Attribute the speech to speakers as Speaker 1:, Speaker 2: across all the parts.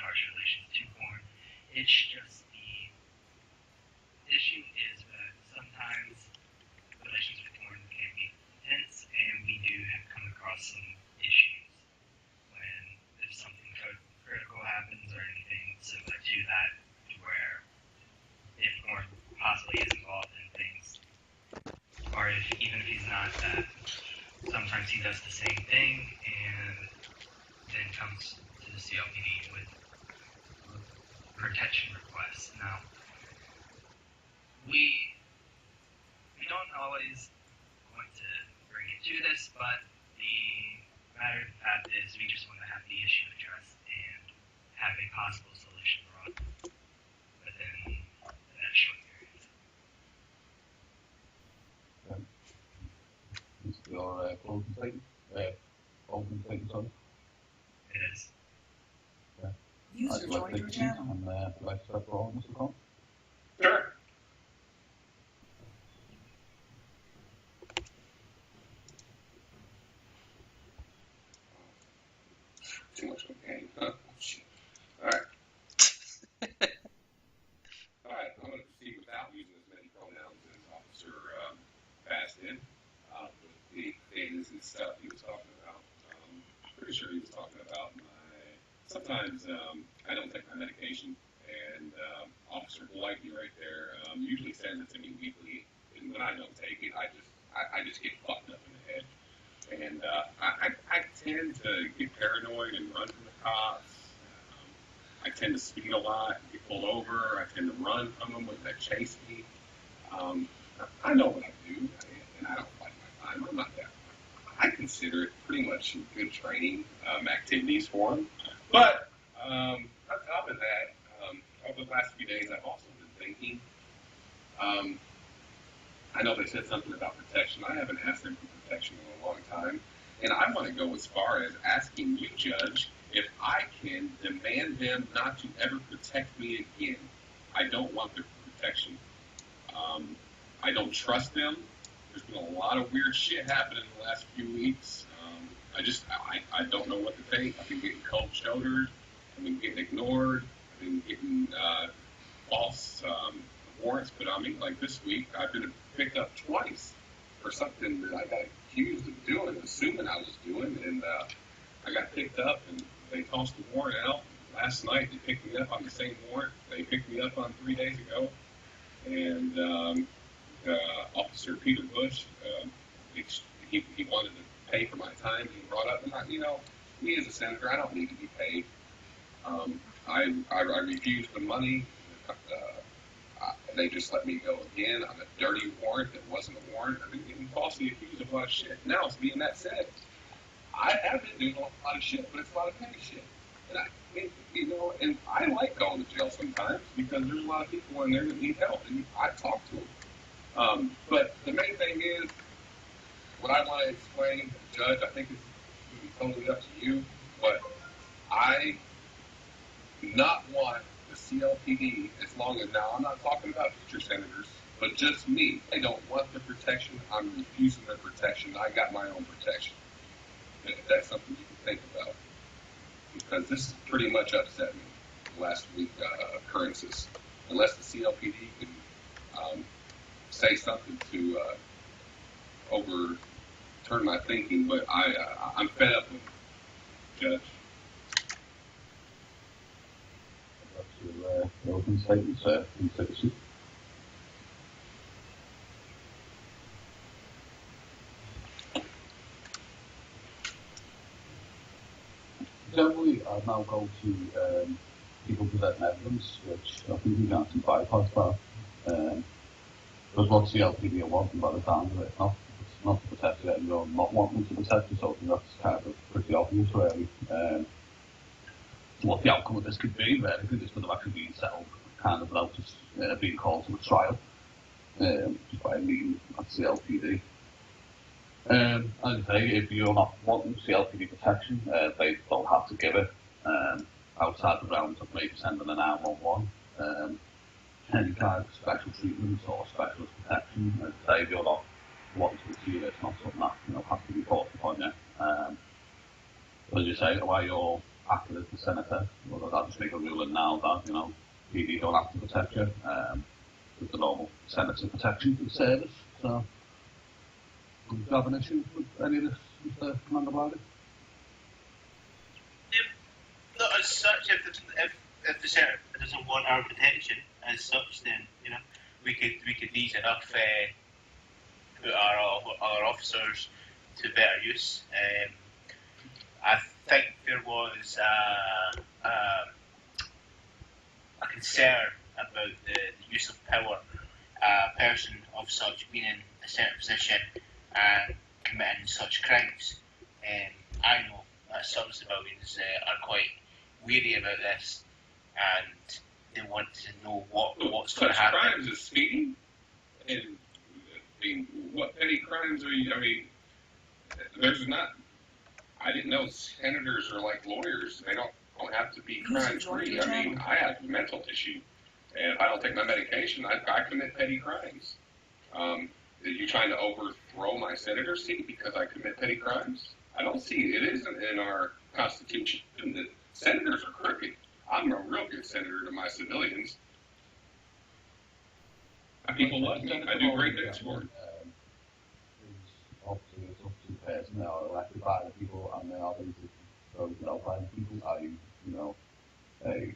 Speaker 1: harsh relations to korn. It's just the issue is that sometimes relations with korn can be intense, and we do have come across some issues when if something critical happens or anything similar to that, where if korn possibly is involved in things, or if even if he's not, that sometimes he does the same thing and then comes to the CLPD with protection requests. Now, we don't always want to bring it to this, but the matter of the fact is we just want to have the issue addressed and have a possible solution brought within that short period.
Speaker 2: Is your closing statement? Opening statement, sorry?
Speaker 1: It is.
Speaker 2: Yeah.
Speaker 3: User joined your channel.
Speaker 2: And let's start rolling, Mr. Korn.
Speaker 4: Sure. Too much cocaine, huh? All right. All right, I'm going to proceed without using as many pronouns as Officer passed in with the things and stuff he was talking about. Pretty sure he was talking about sometimes I don't take my medication, and Officer Blighty right there usually sends it to me weekly, and when I don't take it, I just get fucked up in the head. And I tend to get paranoid and run from the cops. I tend to speed a lot, get pulled over. I tend to run from them when they chase me. I know what I do, and I don't fight my time. I'm not that. I consider it pretty much good training activities for them. But on top of that, over the last few days, I've also been thinking. I know they said something about protection. I haven't asked them for protection in a long time. And I want to go as far as asking you, Judge, if I can demand them not to ever protect me again. I don't want their protection. I don't trust them. There's been a lot of weird shit happening in the last few weeks. I don't know what to think. I've been getting cold shoulders. I've been getting ignored. I've been getting false warrants put on me. Like this week, I've been picked up twice for something that I got accused of doing, assuming I was doing, and I got picked up, and they tossed the warrant out. Last night, they picked me up on the same warrant they picked me up on 3 days ago, and Officer Peter Bush, he wanted to pay for my time. He brought up, and me as a senator, I don't need to be paid. I refused the money. They just let me go again on a dirty warrant that wasn't a warrant. I've been getting falsely accused of a lot of shit. Now, being that said, I have been doing a lot of shit, but it's a lot of petty shit. And I like going to jail sometimes because there's a lot of people in there that need help, and I talk to them. But the main thing is, what I want to explain, Judge, I think it's going to be totally up to you, but I do not want the CLPD, as long as, now I'm not talking about future senators, but just me. I don't want the protection. I'm refusing the protection. I got my own protection. If that's something you can think about. Because this has pretty much upset me the last week occurrences. Unless the CLPD can say something to overturn my thinking, but I'm fed up with it, Judge.
Speaker 2: That's your opening statement, sir, in citizen. Generally, I now go to people presenting evidence, which I think we can't bypass that. Because what CLPD are wanting by the sound of it, it's not to protect you, and you're not wanting to protect you, so I think that's kind of pretty obvious, really. What the outcome of this could be, really, because this could have actually been settled kind of without just being called to a trial, just by a meeting at CLPD. As I say, if you're not wanting CLPD protection, they don't have to give it outside the realms of maybe sending an 911. Any kind of special treatment or specialist protection. As I say, if you're not wanting to receive it, it's not something that has to be forced upon you. As you say, while you're acted as the senator. Well, I'll just make a ruling now that, PD don't have to protect you. With the normal senator protection for the service. So, do you have an issue with any of this, Mr. Commander Biden?
Speaker 5: Not as such. If the senator doesn't want our protection as such, then we could easily enough put our officers to better use. I think there was a concern about the use of power, a person of such being in a certain position and committing such crimes. I know that some civilians are quite weary about this, and they want to know what's going to happen.
Speaker 4: Such crimes as speeding? And, what petty crimes are you? There's not. I didn't know senators are like lawyers. They don't have to be crime-free. I have a mental issue. And if I don't take my medication, I commit petty crimes. Are you trying to overthrow my senator seat because I commit petty crimes? I don't see it. It isn't in our Constitution that senators are crooked. I'm a real good senator to my civilians. People love me. I do great things for them.
Speaker 2: Obviously, it's up to the person. They are elected by the people, and they are basically voted out by the people. A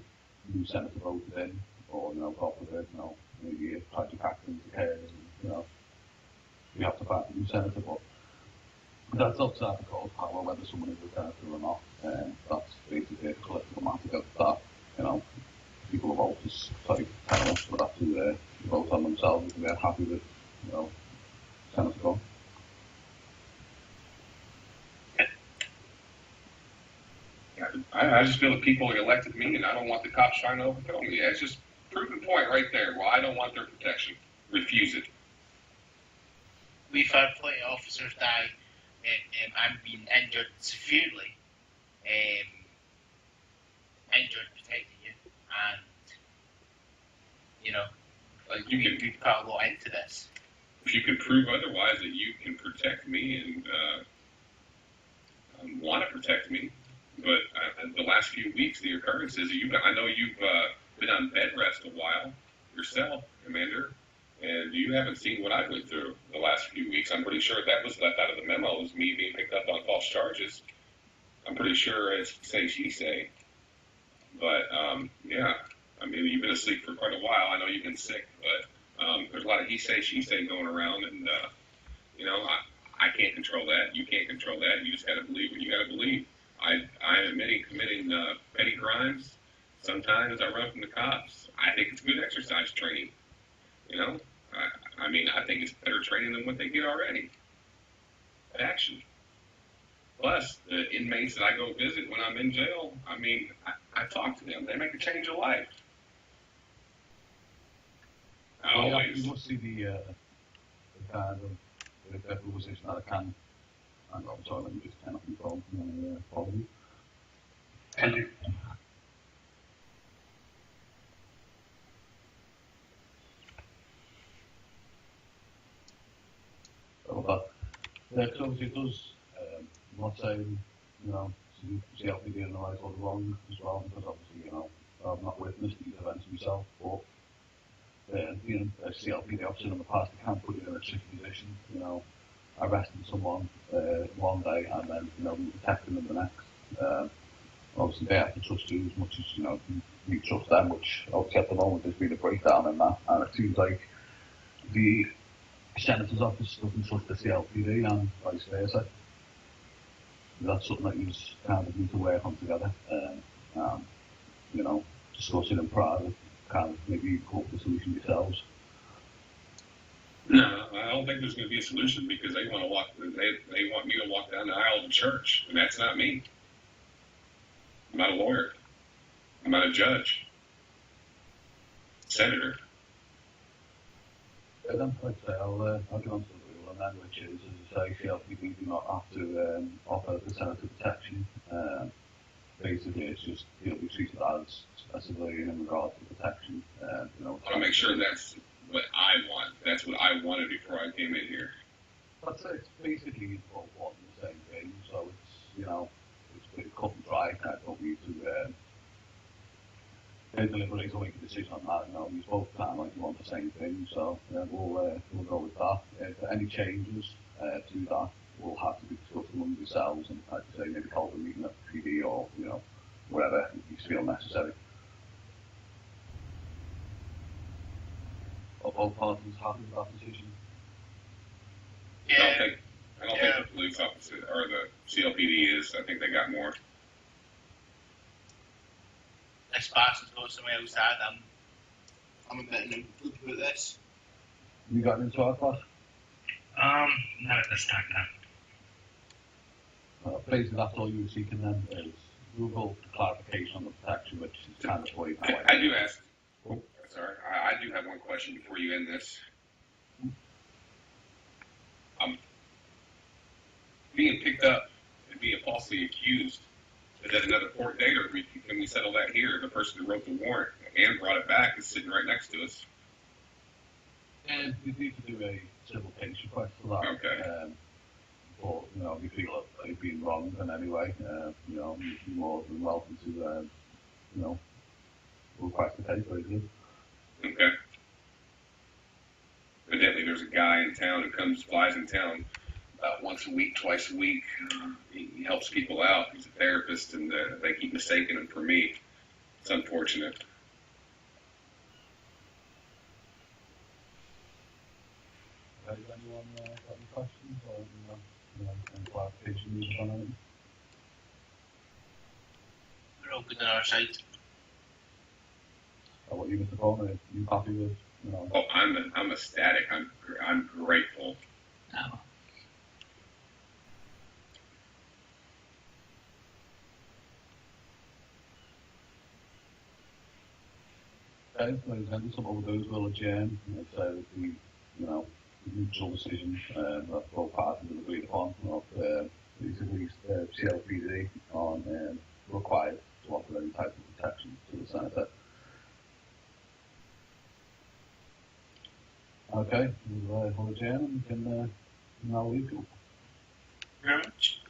Speaker 2: new senator voted in, or God forbid, maybe a tragic accident occurs, and you have to find a new senator. But that's outside the court of power, whether someone is a senator or not. That's basically a political matter that people of voters tell us, but have to vote on themselves if they're happy with senator gone.
Speaker 4: I just feel that people elected me, and I don't want the cops trying to overthrow me. That's just proven point right there. Well, I don't want their protection. Refuse it.
Speaker 5: We've had plenty of officers die and been injured severely, injured protecting you, and we put a lot into this.
Speaker 4: If you can prove otherwise that you can protect me and want to protect me, but the last few weeks, the occurrences, I know you've been on bed rest a while yourself, Commander, and you haven't seen what I went through the last few weeks. I'm pretty sure that was left out of the memo, was me being picked up on false charges. I'm pretty sure it's she say. But, you've been asleep for quite a while. I know you've been sick, but there's a lot of he say, she say going around, and, I can't control that. You can't control that. You just got to believe what you got to believe. I am admitting committing petty crimes. Sometimes I run from the cops. I think it's good exercise training. I think it's better training than what they get already. Action. Plus, the inmates that I go visit when I'm in jail, I talk to them. They make a change of life. Always.
Speaker 2: You must see the kind of the position that I can. I'm sorry, let me just turn off my phone and follow you.
Speaker 5: Thank you.
Speaker 2: Because obviously it does, I'm not saying, CLPD in the right or the wrong as well, because obviously, I've not witnessed these events myself, but being a CLPD officer in the past, it can put you in a tricky position, arresting someone one day and then, protecting them the next. Obviously they have to trust you as much as, you trust them, which obviously at the moment there's been a breakdown in that, and it seems like the Senator's office doesn't trust the CLPD and vice versa. That's something that you kind of need to work on together. Discuss it in private, kind of maybe come up with a solution yourselves.
Speaker 4: No, I don't think there's going to be a solution because they want me to walk down the aisle of the church, and that's not me. I'm not a lawyer. I'm not a judge. Senator.
Speaker 2: Then, like I say, I'll get on to the rule, and then which is, as I say, CLPD do not have to offer the senator protection. Basically, it's just he'll be treated as a civilian in regard to protection.
Speaker 4: I'll make sure that's what I want. That's what I wanted before I came in here.
Speaker 2: I'd say it's basically both one and the same thing. So it's pretty cut and dry. I don't need to deliberate or make a decision on that. You know, you both kind of like want the same thing, so yeah, we'll go with that. If any changes to that will have to be discussed among yourselves, and like I say, maybe hold a meeting at the PD or wherever you feel necessary. Are both parties happy with that decision?
Speaker 5: Yeah.
Speaker 4: I don't think the police officer or the CLPD is. I think they got more.
Speaker 5: This bastard's got somewhere else to add. I'm a bit incomplete about this.
Speaker 2: You got into our class?
Speaker 1: Not at this time, no.
Speaker 2: Basically, that's all you were seeking then is Google clarification on the protection, which is kind of what
Speaker 4: I do ask. Oh, sorry, I do have one question before you end this. Being picked up and being falsely accused, is that another court date, or can we settle that here? The person who wrote the warrant and brought it back is sitting right next to us.
Speaker 2: And you need to do a civil case request for that.
Speaker 4: Okay.
Speaker 2: But if you feel that you've been wronged in any way, you're more than welcome to, request a case, basically.
Speaker 4: Okay. Evidently, there's a guy in town who flies in town about once a week, twice a week. He helps people out. He's a therapist, and they keep mistaking him for me. It's unfortunate.
Speaker 2: Has anyone got any questions or any clarification needed on anything?
Speaker 5: We're all good on our side.
Speaker 2: What you, Mr. Korn, are you happy with?
Speaker 4: Oh, I'm ecstatic. I'm grateful.
Speaker 5: No.
Speaker 2: Okay, ladies and gentlemen, so what we'll do is we'll adjourn and say that the mutual decision that both parties have agreed upon of basically CLPD on required to offer any type of protection to the senator. Okay, we'll adjourn and we can now leave you.
Speaker 5: Very much.